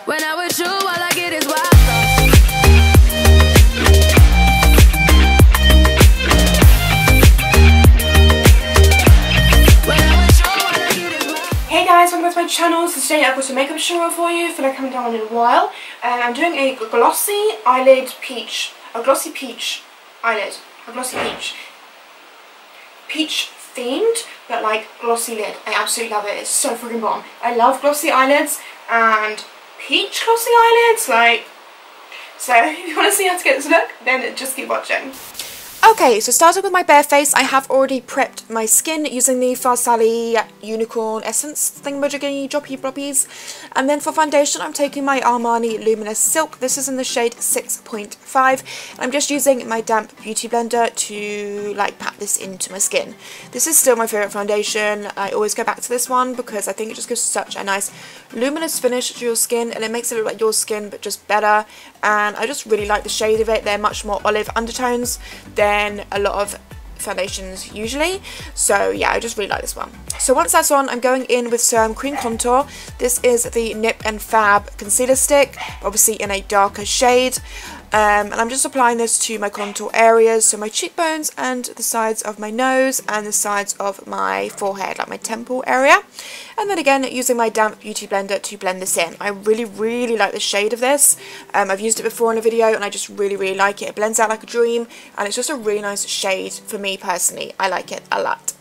When I'm with you, all I get is wild Hey guys, welcome back to my channel. So today I've got a makeup tutorial for you. I feel like I haven't done one in a while. I'm doing a glossy eyelid peach. A glossy peach eyelid. A glossy peach. Peach themed, but like glossy lid. I absolutely love it. It's so freaking bomb. I love glossy eyelids and peach glossy eyelids. Like, so if you want to see how to get this look, then just keep watching. Okay, so starting with my bare face, I have already prepped my skin using the Farsali Unicorn Essence thingamajiggy droppy blobbies. And then for foundation, I'm taking my Armani Luminous Silk. This is in the shade 6.5. I'm just using my damp beauty blender to like pat this into my skin. This is still my favourite foundation. I always go back to this one because I think it just gives such a nice luminous finish to your skin, and it makes it look like your skin but just better. And I just really like the shade of it. They're much more olive undertones than a lot of foundations usually, so yeah, I just really like this one. So once that's on, I'm going in with some cream contour. This is the Nip and Fab concealer stick, obviously in a darker shade, and I'm just applying this to my contour areas, so my cheekbones and the sides of my nose and the sides of my forehead, like my temple area. And then again, using my damp beauty blender to blend this in. I really like the shade of this. I've used it before in a video and I just really like it. It blends out like a dream and it's just a really nice shade for me personally. I like it a lot.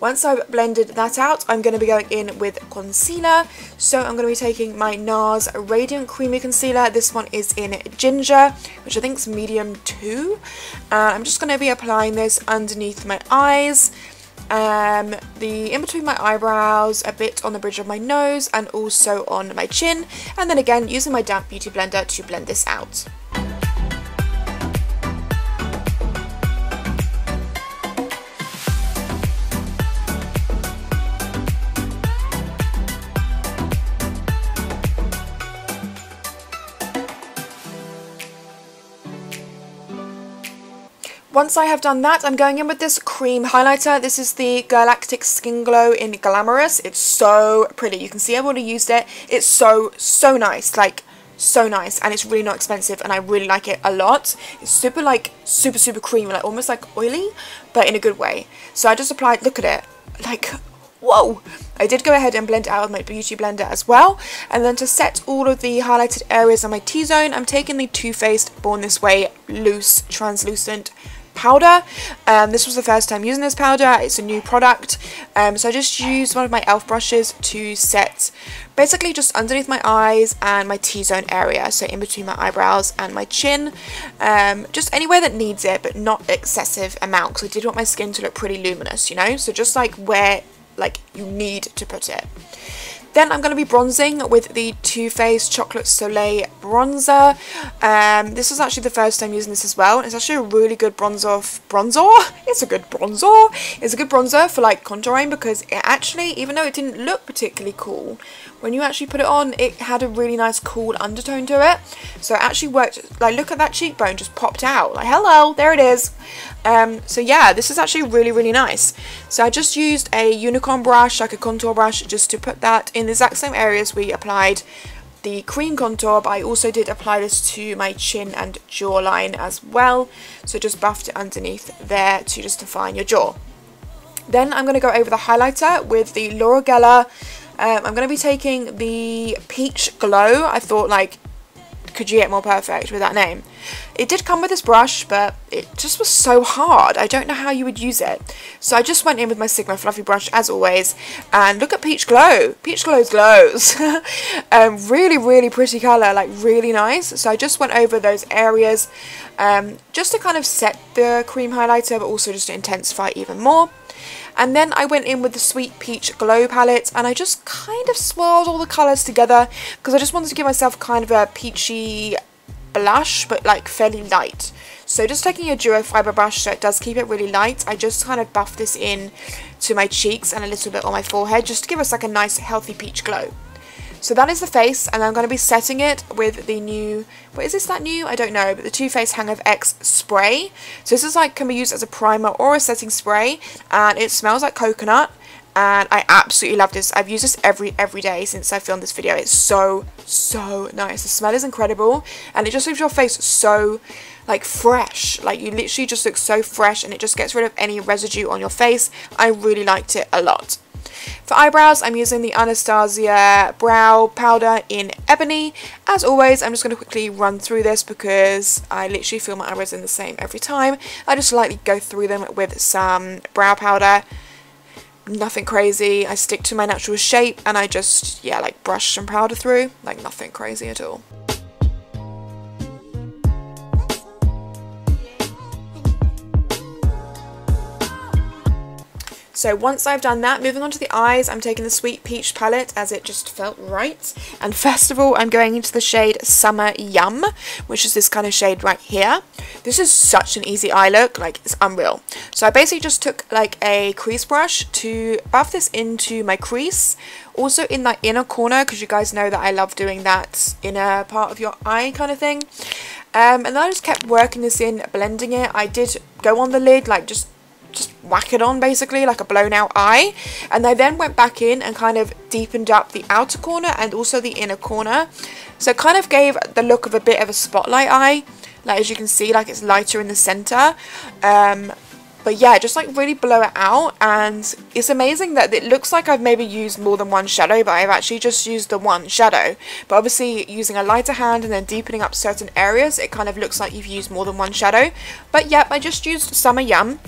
Once I've blended that out, I'm going to be going in with concealer. So I'm going to be taking my NARS Radiant Creamy Concealer. This one is in Ginger, which I think is medium 2. I'm just going to be applying this underneath my eyes, in between my eyebrows, a bit on the bridge of my nose, and also on my chin. And then again, using my damp beauty blender to blend this out. Once I have done that, I'm going in with this cream highlighter. This is the Galactic Skin Glow in Glamorous. It's so pretty. You can see I've already used it. It's so nice. Like, so nice. And it's really not expensive and I really like it a lot. It's super like, super creamy. Like, almost like oily, but in a good way. So I just applied, look at it. Like, whoa! I did go ahead and blend it out with my beauty blender as well. And then to set all of the highlighted areas on my T-zone, I'm taking the TooFaced Born This Way Loose Translucent powder. This was the first time using this powder. It's a new product, so I just used one of my elf brushes to set basically just underneath my eyes and my T-zone area, so in between my eyebrows and my chin, just anywhere that needs it but not excessive amount, because I did want my skin to look pretty luminous, you know, so just like where like you need to put it. Then I'm going to be bronzing with the TooFaced Chocolate Soleil bronzer. This is actually the first time using this as well. It's actually a really good bronzer. It's a good bronzer for like contouring, because it actually, even though it didn't look particularly cool, when you actually put it on, it had a really nice cool undertone to it. So it actually worked. Like, look at that cheekbone just popped out. Like, hello, there it is. So yeah, this is actually really nice. So I just used a unicorn brush, like a contour brush, just to put that in the exact same areas we applied the cream contour, but I also did apply this to my chin and jawline as well. So just buffed it underneath there to just define your jaw. Then I'm going to go over the highlighter with the Laura Geller. I'm going to be taking the Peach Glow. I thought, like, could you get more perfect with that name? It did come with this brush, but it just was so hard. I don't know how you would use it. So I just went in with my Sigma fluffy brush as always, and look at Peach Glow. Peach Glows. Really pretty colour, like really nice. So I just went over those areas just to kind of set the cream highlighter, but also just to intensify even more. And then I went in with the Sweet Peach Glow palette, and I just kind of swirled all the colours together because I just wanted to give myself kind of a peachy blush, but like fairly light. So just taking a duo fibre brush, so it does keep it really light, I just kind of buff this in to my cheeks and a little bit on my forehead, just to give us like a nice healthy peach glow. So that is the face, and I'm going to be setting it with the new, what is this, that new? I don't know, but the Too Faced Hang of X spray. So this is like, can be used as a primer or a setting spray, and it smells like coconut, and I absolutely love this. I've used this every day since I filmed this video. It's so nice. The smell is incredible, and it just leaves your face so like fresh. Like you literally just look so fresh, and it just gets rid of any residue on your face. I really liked it a lot. For eyebrows, I'm using the Anastasia brow powder in Ebony. As always, I'm just going to quickly run through this because I literally feel my eyebrows in the same every time. I just lightly go through them with some brow powder. Nothing crazy. I stick to my natural shape, and I just, yeah, like brush some powder through. Like nothing crazy at all. So once I've done that, moving on to the eyes, I'm taking the Sweet Peach palette as it just felt right. And first of all, I'm going into the shade Summer Yum, which is this kind of shade right here. This is such an easy eye look, like it's unreal. So I basically just took like a crease brush to buff this into my crease. Also in that inner corner, because you guys know that I love doing that inner part of your eye kind of thing. And then I just kept working this in, blending it. I did go on the lid, like just whack it on basically like a blown out eye, and I then went back in and kind of deepened up the outer corner and also the inner corner, so it kind of gave the look of a bit of a spotlight eye, like as you can see, like it's lighter in the center. But yeah, just like really blow it out, and it's amazing that it looks like I've maybe used more than one shadow, but I've actually just used the one shadow. But obviously using a lighter hand and then deepening up certain areas, it kind of looks like you've used more than one shadow. But yep, I just used Summer Yum.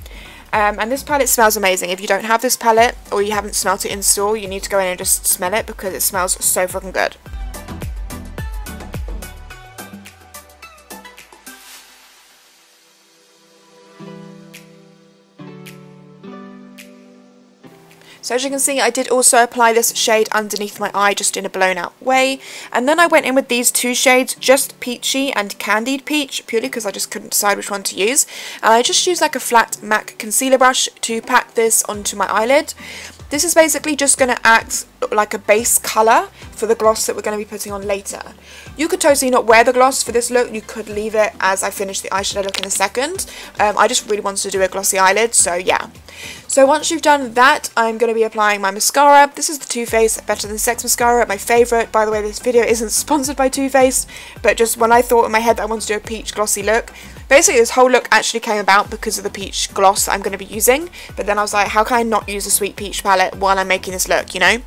And this palette smells amazing. If you don't have this palette or you haven't smelt it in store, you need to go in and just smell it because it smells so fucking good. So as you can see, I did also apply this shade underneath my eye just in a blown out way. And then I went in with these two shades, just Peachy and Candied Peach, purely because I just couldn't decide which one to use. And I just used like a flat MAC concealer brush to pack this onto my eyelid. This is basically just going to act like a base colour for the gloss that we're going to be putting on later. You could totally not wear the gloss for this look. You could leave it as I finish the eyeshadow look in a second. I just really wanted to do a glossy eyelid, so yeah. So once you've done that, I'm going to be applying my mascara. This is the Too Faced Better Than Sex mascara, my favourite. By the way, this video isn't sponsored by Too Faced, but just when I thought in my head that I wanted to do a peach glossy look. Basically, this whole look actually came about because of the peach gloss that I'm going to be using. But then I was like, how can I not use the Sweet Peach palette while I'm making this look, you know?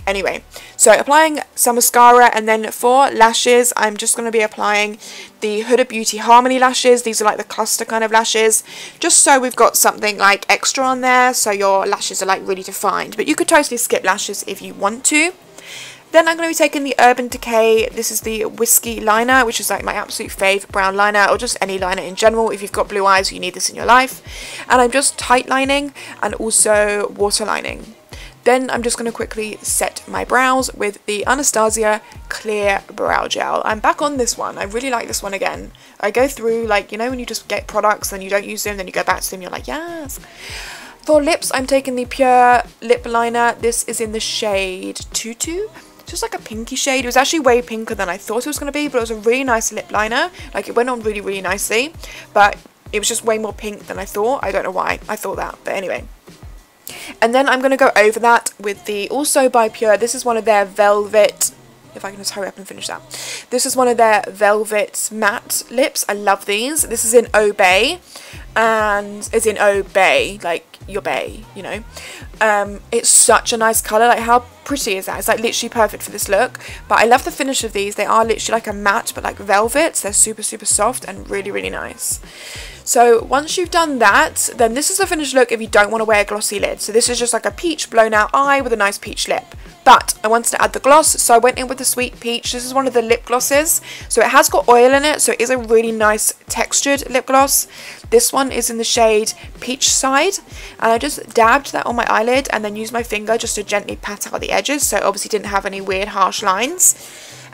Anyway, so applying some mascara, and then for lashes, I'm just going to be applying the Huda Beauty Harmony lashes. These are like the cluster kind of lashes, just so we've got something like extra on there, so your lashes are like really defined. But you could totally skip lashes if you want to. Then I'm going to be taking the Urban Decay, this is the Whiskey Liner, which is like my absolute fave brown liner, or just any liner in general. If you've got blue eyes, you need this in your life. And I'm just tight lining and also waterlining. Then I'm just going to quickly set my brows with the Anastasia Clear Brow Gel. I'm back on this one. I really like this one again. I go through, like, you know, when you just get products, then you don't use them, then you go back to them, you're like, yes. For lips, I'm taking the Pure Lip Liner. This is in the shade Tutu. Just like a pinky shade. It was actually way pinker than I thought it was going to be, but it was a really nice lip liner. Like, it went on really, really nicely, but it was just way more pink than I thought. I don't know why I thought that, but anyway. And then I'm going to go over that with the, also by Pure, this is one of their Velvet, if I can just hurry up and finish that. This is one of their Velvet Matte Lips. I love these. This is in Obey, and it's in Obey, like your bay, you know. It's such a nice colour. Like, how pretty is that? It's like literally perfect for this look. But I love the finish of these. They are literally like a matte, but like velvets. They're super, super soft and really, really nice. So once you've done that, then this is the finished look if you don't want to wear a glossy lid. So this is just like a peach blown out eye with a nice peach lip. But I wanted to add the gloss, so I went in with the Sweet Peach. This is one of the lip glosses. So it has got oil in it, so it is a really nice textured lip gloss. This one is in the shade Peach Side. And I just dabbed that on my eyelid and then used my finger just to gently pat out the edges. So it obviously didn't have any weird harsh lines.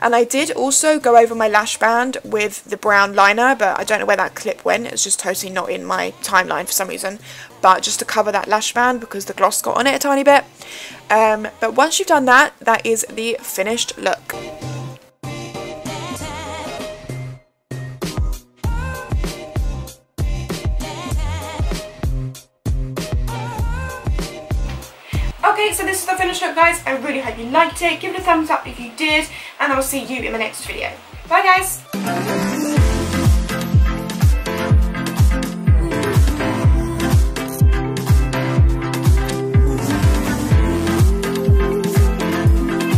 And I did also go over my lash band with the brown liner, but I don't know where that clip went. It's just totally not in my timeline for some reason. But just to cover that lash band because the gloss got on it a tiny bit. But once you've done that, that is the finished look. Okay, so this is the finished look, guys. I really hope you liked it. Give it a thumbs up if you did, and I will see you in the next video. Bye, guys.